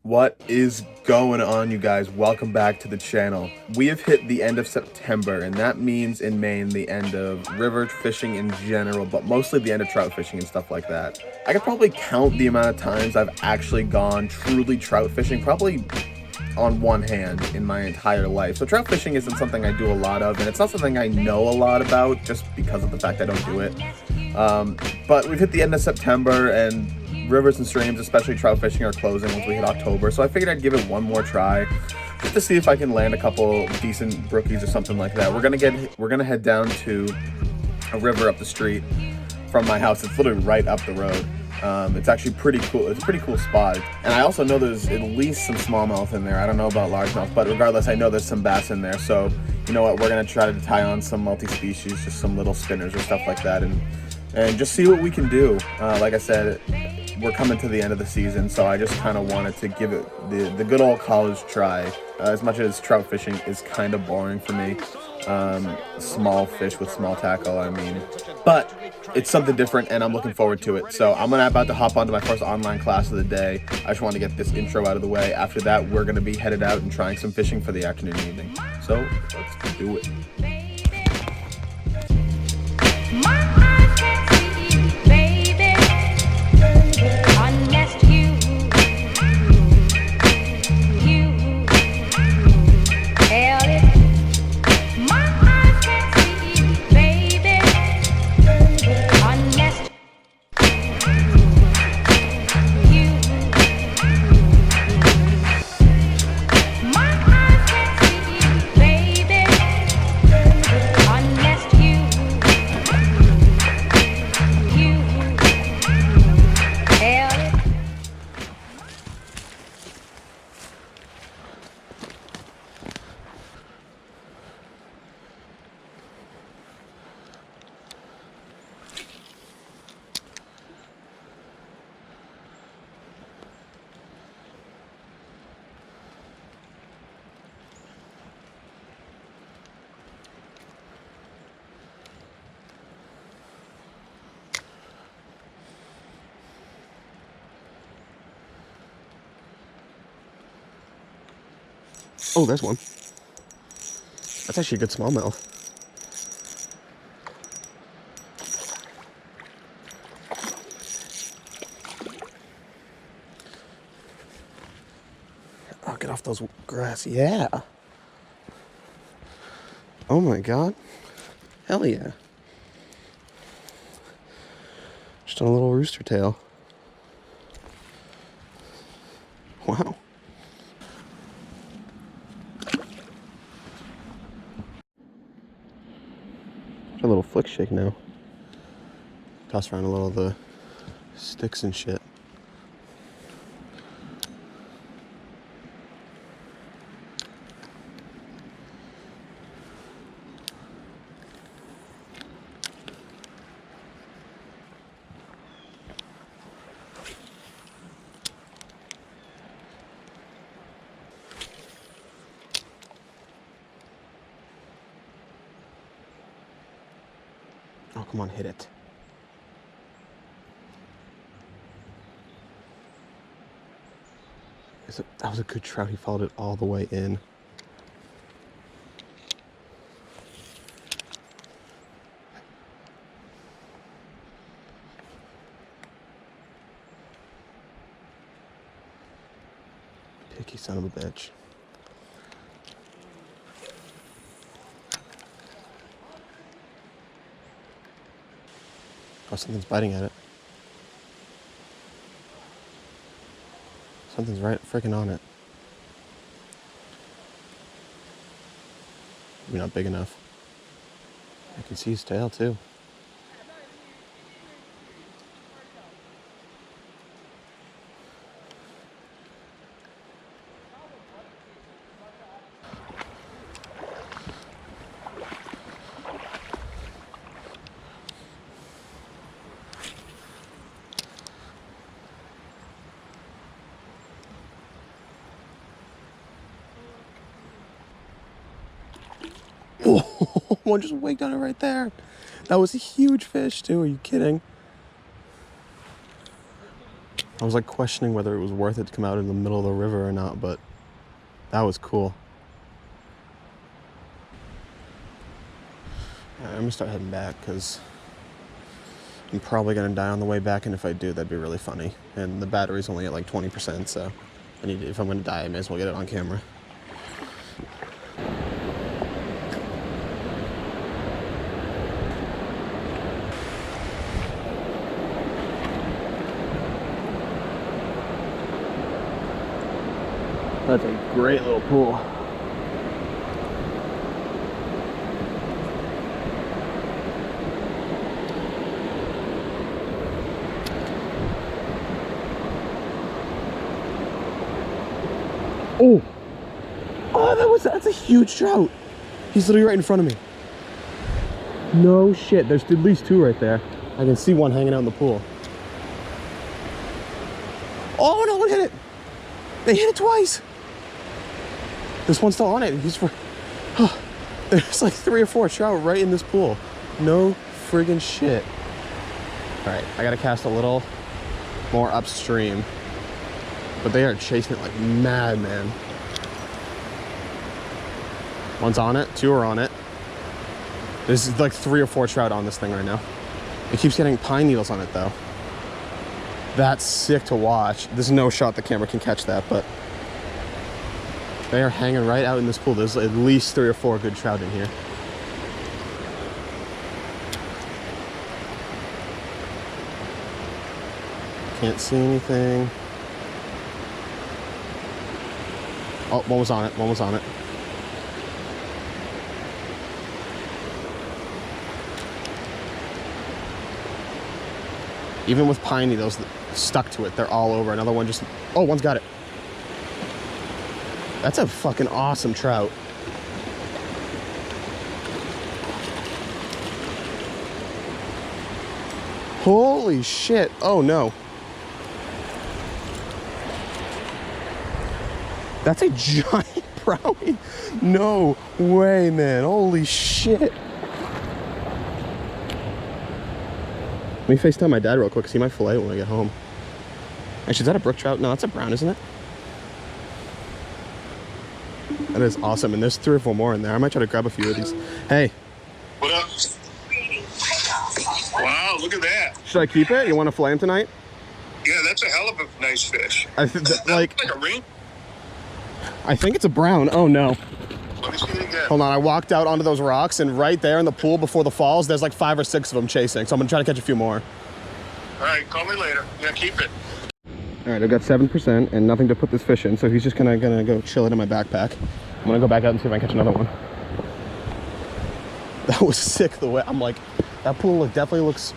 What is going on, you guys? Welcome back to the channel. We have hit the end of September, and that means in Maine the end of river fishing in general, but mostly the end of trout fishing and stuff like that. I could probably count the amount of times I've actually gone truly trout fishing, probably on one hand in my entire life. So trout fishing isn't something I do a lot of, and it's not something I know a lot about just because of the fact I don't do it. But we've hit the end of September, and rivers and streams, especially trout fishing, are closing once we hit October. So I figured I'd give it one more try, just to see if I can land a couple decent brookies or something like that. We're gonna head down to a river up the street from my house. It's literally right up the road. It's actually pretty cool. It's a pretty cool spot. And I also know there's at least some smallmouth in there. I don't know about largemouth, but regardless, I know there's some bass in there. So you know what? We're gonna try to tie on some multi-species, just some little spinners or stuff like that, and just see what we can do. Like I said, we're coming to the end of the season, so I just kind of wanted to give it the good old college try. As much as trout fishing is kind of boring for me, small fish with small tackle, I mean, but it's something different, and I'm looking forward to it. So I'm about to hop onto my first online class of the day. I just want to get this intro out of the way. After that, we're going to be headed out and trying some fishing for the afternoon and evening. So let's do it. Oh, there's one. That's actually a good smallmouth. Oh, get off those grass. Yeah. Oh my god. Hell yeah. Just on a little rooster tail. Wow. A little flick shake now. Toss around a little of the sticks and shit. Oh, come on, hit it. That was a good trout. He followed it all the way in. Picky son of a bitch. Oh, something's biting at it. Something's right freaking on it. Maybe not big enough. I can see his tail too. Oh, one just wigged on it right there. That was a huge fish too. Are you kidding? I was like questioning whether it was worth it to come out in the middle of the river or not, but that was cool. Right, I'm gonna start heading back because I'm probably gonna die on the way back, and if I do, that'd be really funny. And the battery's only at like 20%, so I need to, if I'm gonna die, I may as well get it on camera. That's a great little pool. Oh, oh, that's a huge trout. He's literally right in front of me. No shit, there's at least two right there. I can see one hanging out in the pool. Oh, no one hit it. They hit it twice. This one's still on it. He's for. Oh, there's like 3 or 4 trout right in this pool. No friggin' shit. All right, I gotta cast a little more upstream. But they are chasing it like mad, man. One's on it, 2 are on it. There's like 3 or 4 trout on this thing right now. It keeps getting pine needles on it though. That's sick to watch. There's no shot the camera can catch that, but they are hanging right out in this pool. There's at least 3 or 4 good trout in here. Can't see anything. Oh, one was on it, one was on it. Even with pine needles stuck to it, they're all over. Another one just, oh, one's got it. That's a fucking awesome trout. Holy shit, oh no. That's a giant brownie. No way, man, holy shit. Let me FaceTime my dad real quick because he might fillet it when I get home. Actually, is that a brook trout? No, that's a brown, isn't it? That is awesome. And there's 3 or 4 more in there. I might try to grab a few of these. Hey. What up? Wow, look at that. Should I keep it? You want to fillet him tonight? Yeah, that's a hell of a nice fish. I think like a ring? I think it's a brown. Oh no. Let me see it again. Hold on, I walked out onto those rocks, and right there in the pool before the falls, there's like 5 or 6 of them chasing. So I'm gonna try to catch a few more. All right, call me later. Yeah, keep it. All right, I've got 7% and nothing to put this fish in, so he's just gonna go chill it in my backpack. I'm gonna go back out and see if I can catch another one. That was sick. The way I'm like, that pool definitely looks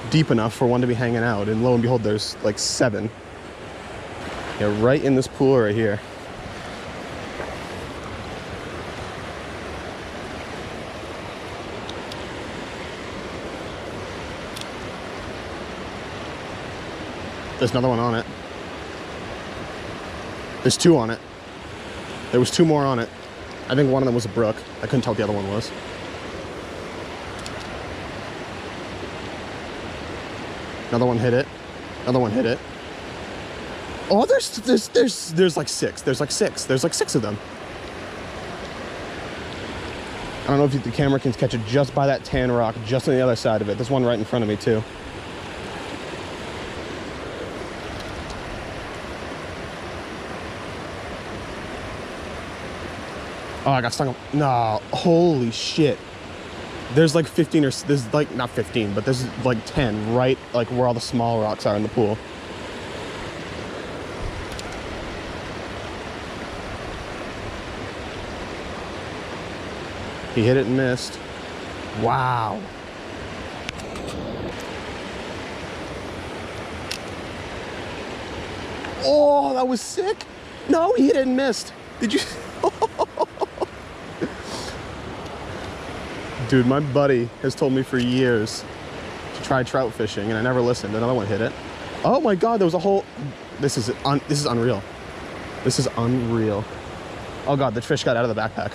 deep enough for one to be hanging out, and lo and behold, there's like 7. Yeah, right in this pool right here. There's another one on it. There's 2 on it. There was 2 more on it. I think one of them was a brook. I couldn't tell what the other one was. Another one hit it. Another one hit it. Oh, there's like 6. There's like 6. There's like 6 of them. I don't know if the camera can catch it just by that tan rock, just on the other side of it. There's one right in front of me too. Oh, I got stung. No, holy shit. There's like 15 or, there's like, not 15, but there's like 10 right like where all the small rocks are in the pool. He hit it and missed. Wow. Oh, that was sick. No, he hit it and missed. Did you? Dude, my buddy has told me for years to try trout fishing, and I never listened. Another one hit it. Oh my God, there was a whole. This is unreal. This is unreal. Oh God, the fish got out of the backpack.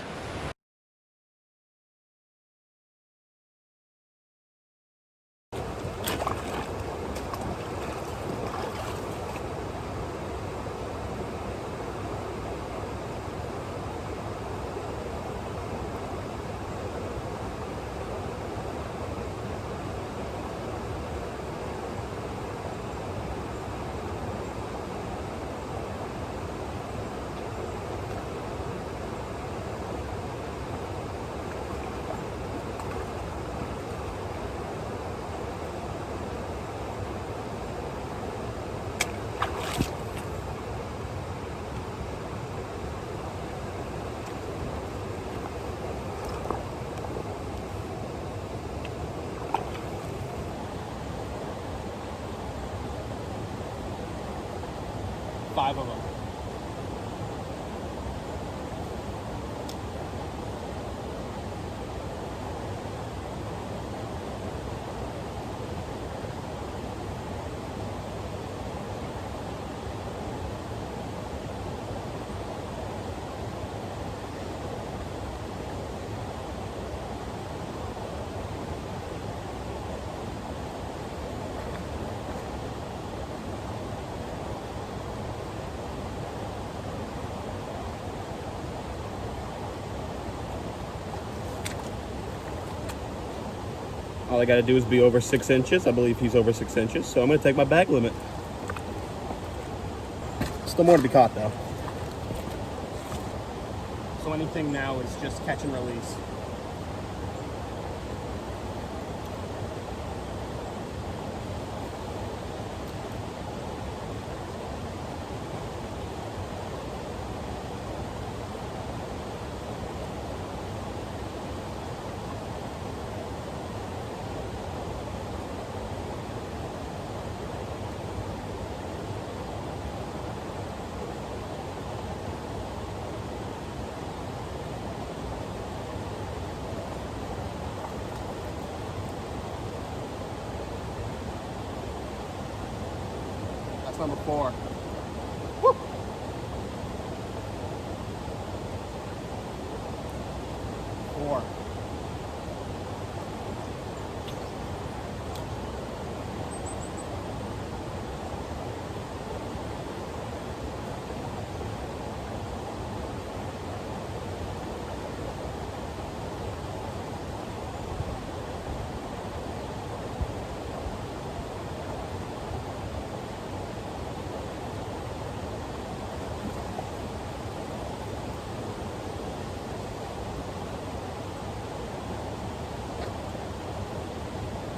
All I got to do is be over 6 inches. I believe he's over 6 inches, so I'm going to take my bag limit. Still more to be caught, though. So anything now is just catch and release. That's number 4. Woo! 4.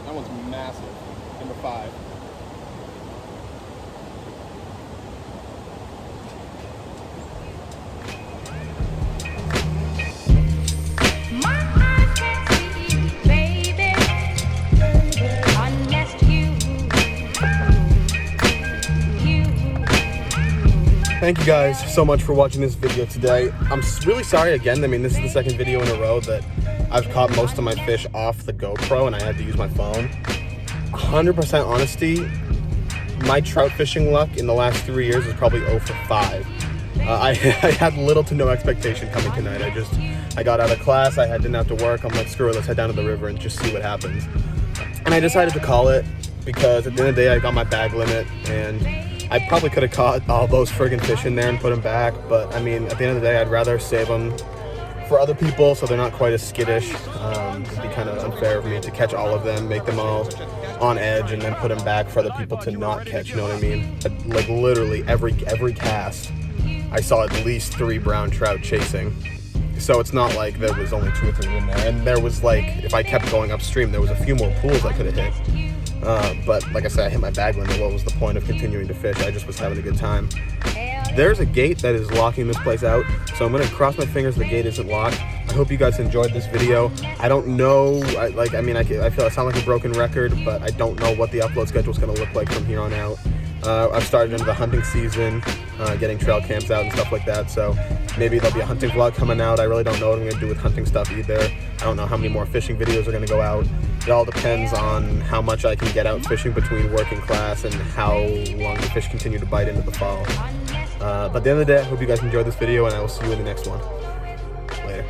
That one's massive. Number 5. Thank you guys so much for watching this video today. I'm really sorry again. I mean, this is the second video in a row that I've caught most of my fish off the GoPro and I had to use my phone. 100% honesty, my trout fishing luck in the last 3 years is probably 0 for 5. I had little to no expectation coming tonight. I got out of class, I didn't have to work. I'm like, screw it, let's head down to the river and just see what happens. And I decided to call it because at the end of the day, I got my bag limit and I probably could have caught all those friggin' fish in there and put them back. But I mean, at the end of the day, I'd rather save them for other people so they're not quite as skittish. It'd be kind of unfair for me to catch all of them, make them all on edge, and then put them back for other people to not catch, you know what I mean? Like literally every cast, I saw at least 3 brown trout chasing. So it's not like there was only 2 or 3 in there. And there was like, if I kept going upstream, there was a few more pools I could have hit. But like I said, I hit my bag limit. What was the point of continuing to fish? I just was having a good time. There's a gate that is locking this place out, so I'm gonna cross my fingers the gate isn't locked. I hope you guys enjoyed this video. I don't know, I feel I sound like a broken record, but I don't know what the upload schedule is gonna look like from here on out. I've started into the hunting season, getting trail cams out and stuff like that, so maybe there'll be a hunting vlog coming out. I really don't know what I'm gonna do with hunting stuff either. I don't know how many more fishing videos are gonna go out. It all depends on how much I can get out fishing between work and class and how long the fish continue to bite into the fall. But at the end of the day, I hope you guys enjoyed this video and I will see you in the next one. Later.